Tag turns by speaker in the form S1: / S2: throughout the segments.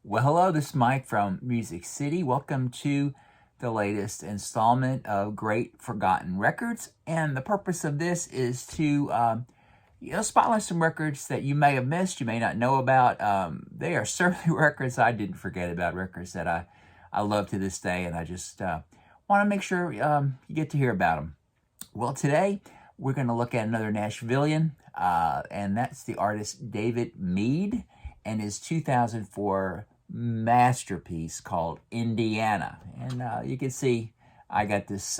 S1: Well, hello, this is Mike from Music City. Welcome to the latest installment of Great Forgotten Records. And the purpose of this is to, spotlight some records that you may have missed, you may not know about. They are certainly records I didn't forget about, records that I love to this day, and I just want to make sure you get to hear about them. Well, today we're going to look at another Nashvilleian, and that's the artist David Mead and his 2004 masterpiece called Indiana. And you can see I got this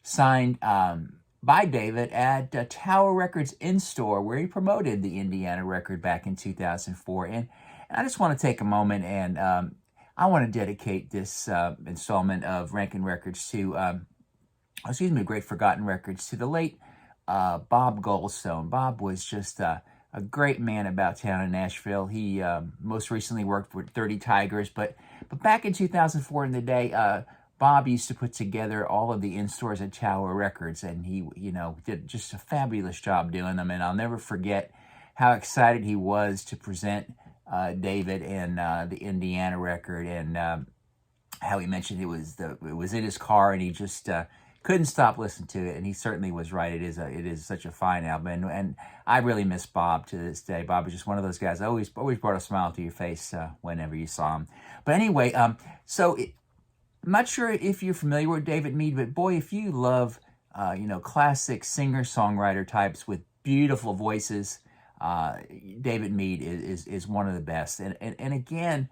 S1: signed by David at Tower Records in-store, where he promoted the Indiana record back in 2004. And I just want to take a moment and I want to dedicate this installment of Rankin Records to, Great Forgotten Records, to the late Bob Goldstone. Bob was just a great man about town in Nashville. He most recently worked with 30 Tigers, but back in 2004 in the day, Bob used to put together all of the in-stores at Tower Records, and he, did just a fabulous job doing them. And I'll never forget how excited he was to present David and the Indiana record, and how he mentioned it was in his car, and he just couldn't stop listening to it. And he certainly was right. It is such a fine album, and I really miss Bob to this day. Bob was just one of those guys always brought a smile to your face whenever you saw him. But anyway, I'm not sure if you're familiar with David Mead, but boy, if you love classic singer-songwriter types with beautiful voices, David Mead is one of the best. And again,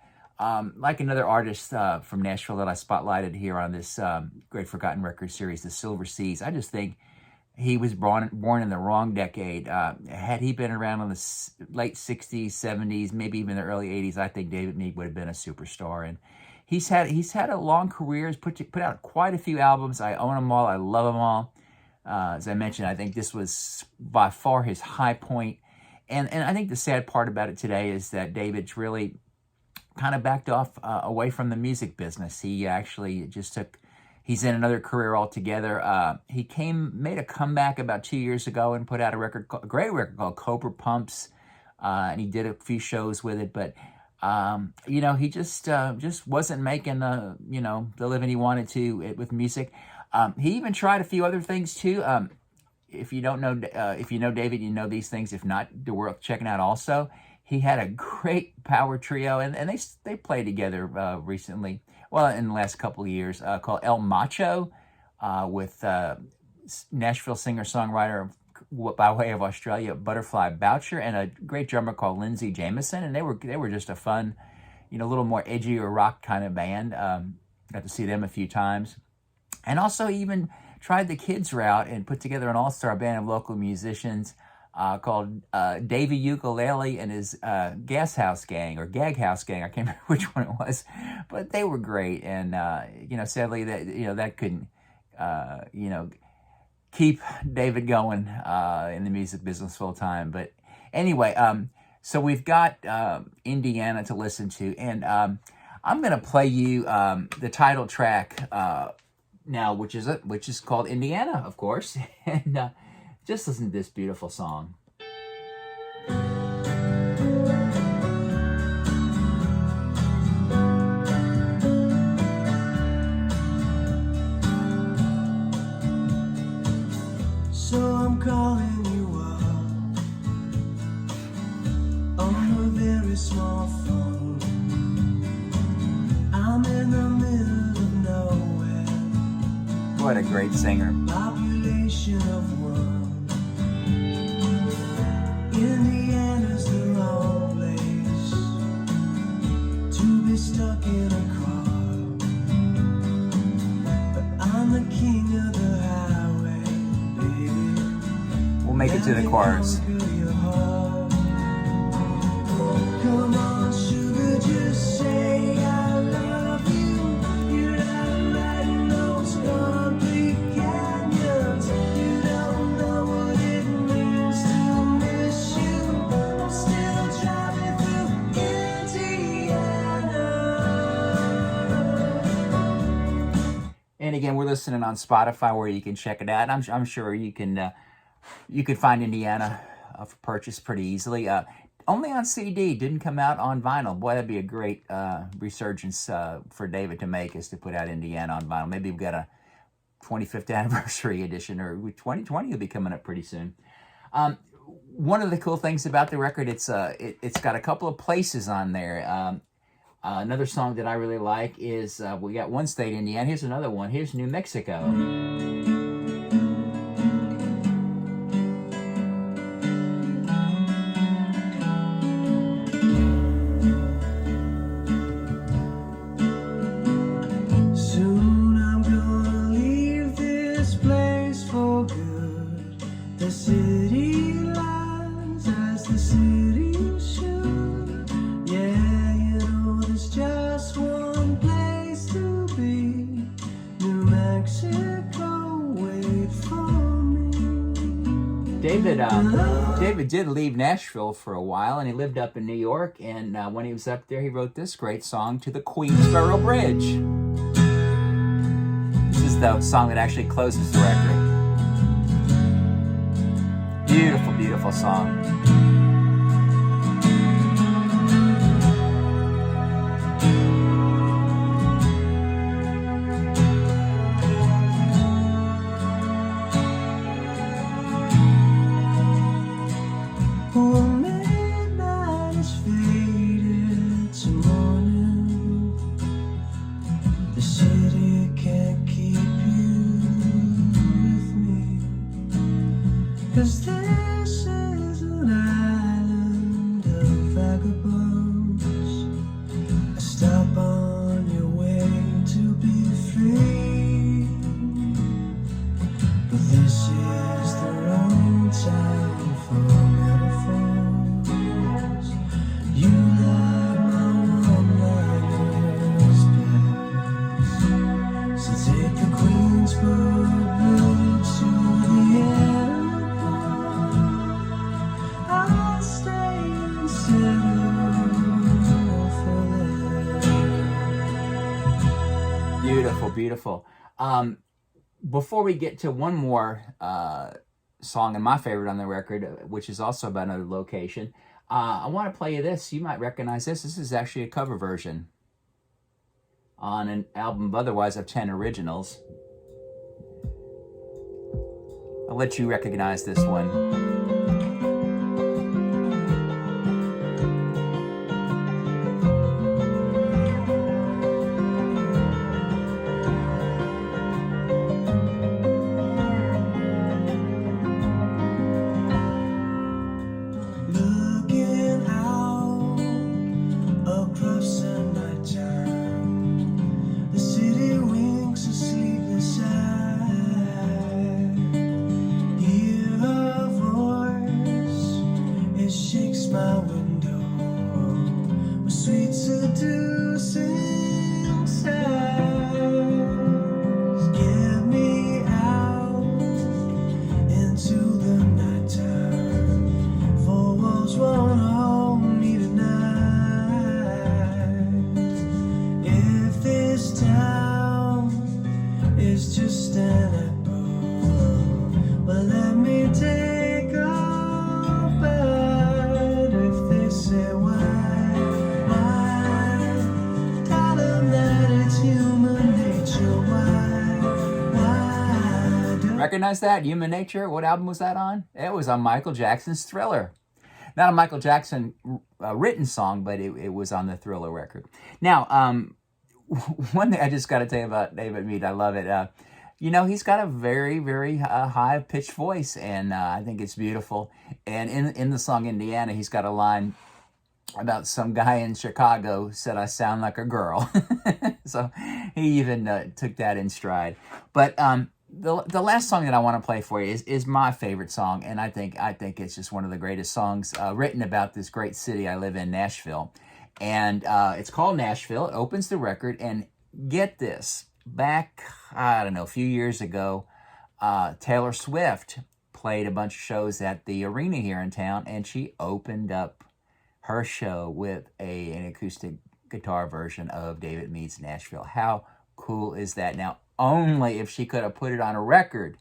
S1: like another artist from Nashville that I spotlighted here on this Great Forgotten Records series, The Silver Seas, I just think he was born in the wrong decade. Had he been around in the late 60s, 70s, maybe even the early 80s, I think David Mead would have been a superstar. And he's had a long career. He's put out quite a few albums. I own them all. I love them all. As I mentioned, I think this was by far his high point. And I think the sad part about it today is that David's really kind of backed off away from the music business. He actually he's in another career altogether. He made a comeback about 2 years ago and put out a great record called Cobra Pumps, and he did a few shows with it, but he just wasn't making the living he wanted to with music. He even tried a few other things too. If you don't know, if you know David, you know these things. If not, they're worth checking out also. He had a great power trio, and they played together recently, in the last couple of years, called El Macho, with Nashville singer-songwriter by way of Australia, Butterfly Boucher, and a great drummer called Lindsey Jameson. And they were just a fun, little more edgy or rock kind of band. Got to see them a few times. And also even tried the kids route and put together an all-star band of local musicians called Davy Ukulele and his Gas House Gang, or Gag House Gang. I can't remember which one it was, but they were great. And sadly that couldn't keep David going in the music business full time. But anyway, so we've got Indiana to listen to, and I'm going to play you the title track now, which is called Indiana, of course. And just listen to this beautiful song.
S2: So I'm calling you up on a very small phone. I'm in the middle of nowhere.
S1: What a great singer.
S2: Population of one. Indiana's the wrong place to be stuck in a car. But I'm the king of the highway, baby.
S1: We'll make it to the chorus.
S2: Come on, sugar, just say I love you. You're not riding those concrete canyons. You don't know what it means to miss you. I'm still driving through Indiana.
S1: And again, we're listening on Spotify, where you can check it out. I'm sure you could find Indiana for purchase pretty easily. only on CD, didn't come out on vinyl. Boy, that'd be a great resurgence for David to make, is to put out Indiana on vinyl. Maybe we've got a 25th anniversary edition, or 2020 will be coming up pretty soon. One of the cool things about the record, it's got a couple of places on there. Another song that I really like is, we got one state, Indiana. Here's another one. Here's New Mexico.
S2: Soon I'm gonna leave this place for good. The city lies as the city should. Yeah, you know there's just one place to be. New Mexico, wait for me.
S1: David did leave Nashville for a while, and he lived up in New York. And when he was up there, he wrote this great song to the Queensboro Bridge. This is the song that actually closes the record. Beautiful, beautiful song.
S2: Oh, midnight is faded to morning. The city can't keep you with me, 'cause this is an island of vagabonds. A stop on your way to be free, but this is the wrong time for metaphors. You like my one-liners best, so take the Queensboro Bridge to the airport. I'll stay and settle for that.
S1: Beautiful, beautiful. Before we get to one more song, and my favorite on the record, which is also about another location, I want to play you this. You might recognize this. This is actually a cover version on an album otherwise of 10 originals. I'll let you recognize this one.
S2: Looking out across the night time, the city winks a sleepless eye. Hear a voice, it shakes my window with sweet seducing sighs. Get me out into the nighttime. Four walls won't hold me tonight. If this town is just an echo, well, let me take a bite. If they say why, tell them that it's human nature. Why do
S1: Recognize that? Human Nature? What album was that on? It was on Michael Jackson's Thriller. Not a Michael Jackson written song, but it was on the Thriller record. Now, one thing I just got to tell you about David Mead, I love it. You know, he's got a very, very high-pitched voice, and I think it's beautiful. And in the song Indiana, he's got a line about some guy in Chicago said I sound like a girl. So he even took that in stride. But the last song that I want to play for you is my favorite song, and I think it's just one of the greatest songs written about this great city I live in, Nashville. And it's called Nashville. It opens the record, and get this. Back, I don't know, a few years ago, Taylor Swift played a bunch of shows at the arena here in town, and she opened up her show with an acoustic guitar version of David Mead's Nashville. How cool is that? Now, only if she could have put it on a record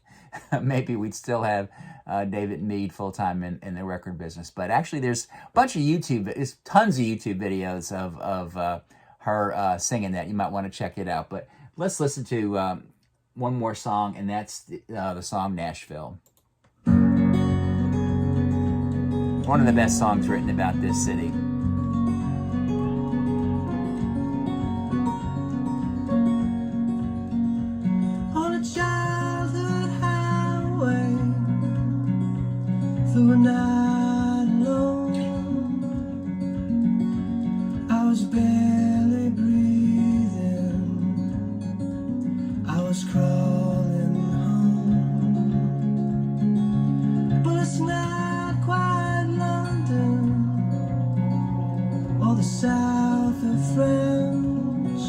S1: maybe we'd still have David Mead full-time in the record business. But actually, there's a bunch of there's tons of YouTube videos of her singing that. You might want to check it out. But let's listen to one more song, and that's the song Nashville. One of the best songs written about this city.
S2: On a childhood highway through a night alone, I was barely breathing, I was crawling home. But it's not quite London or the south of France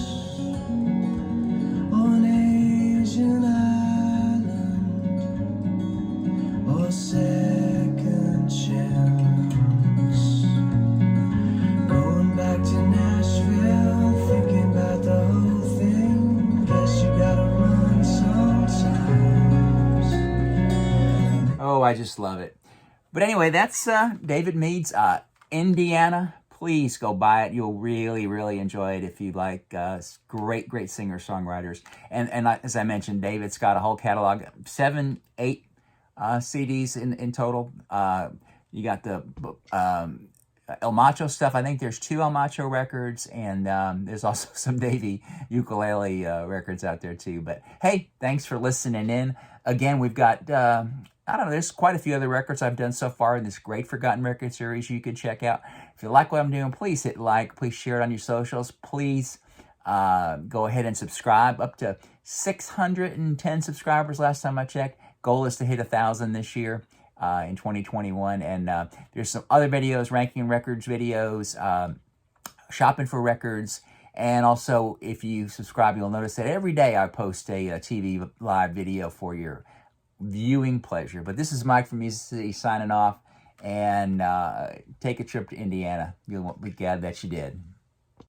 S2: or an Asian island or a second chance. Going back to Nashville, thinking about the whole thing. Guess you gotta run sometimes.
S1: Oh, I just love it. But anyway, that's David Mead's Indiana. Please go buy it. You'll really, really enjoy it if you like great singer-songwriters. And as I mentioned, David's got a whole catalog, 7, 8 CDs in total. You got the El Macho stuff. I think there's 2 El Macho records, and there's also some Davey ukulele records out there too. But hey, thanks for listening in. Again, we've got, I don't know, there's quite a few other records I've done so far in this great Forgotten Record series you could check out. If you like what I'm doing, please hit like, please share it on your socials. Please go ahead and subscribe. Up to 610 subscribers last time I checked. Goal is to hit 1,000 this year in 2021. And there's some other videos, ranking records videos, shopping for records. And also, if you subscribe, you'll notice that every day I post a TV live video for your viewing pleasure. But this is Mike from Music City signing off, and take a trip to Indiana. You'll be glad that you did.